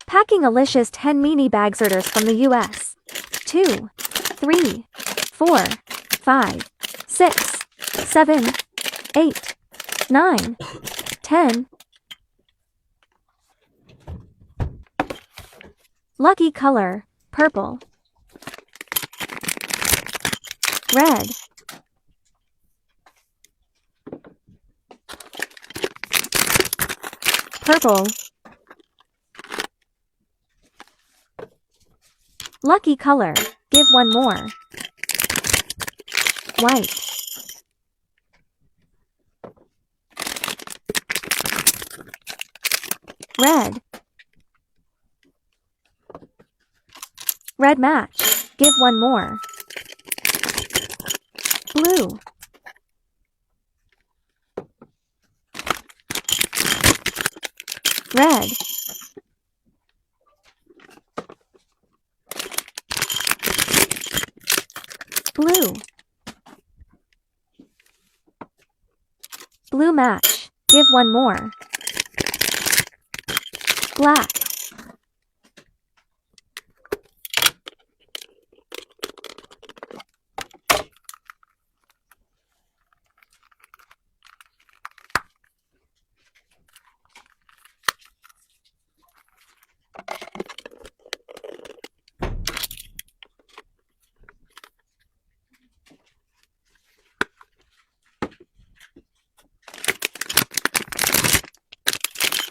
Packing Alicia's 10 mini bags orders from the US. 2, 3, 4, 5, 6, 7, 8, 9, 10. Lucky color, purple. Red. Purple. Lucky color, give one more. White. Red. Red match, give one more. Blue. Red. Blue. Blue match, give one more. Black.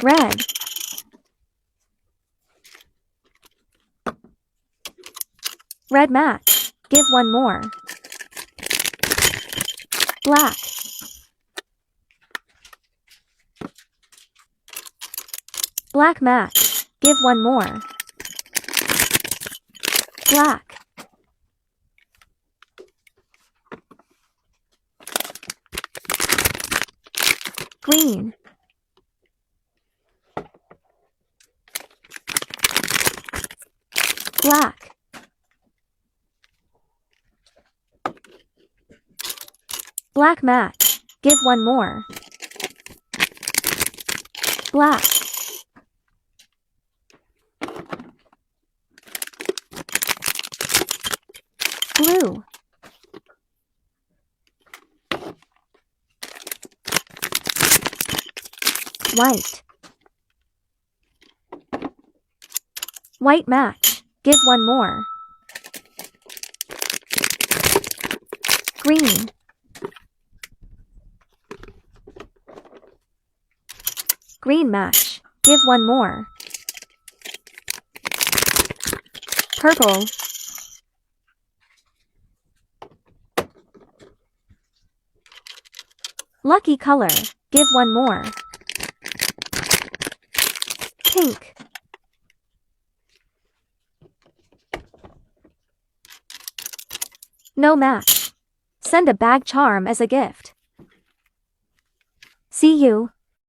Red. Red match, give one more. Black. Black match, give one more. Black. Green. Black. Black match, give one more. Black. Blue. White. White match, give one more. Green. Green match, give one more. Purple. Lucky color, give one more. Pink. No match. Send a bag charm as a gift. See you.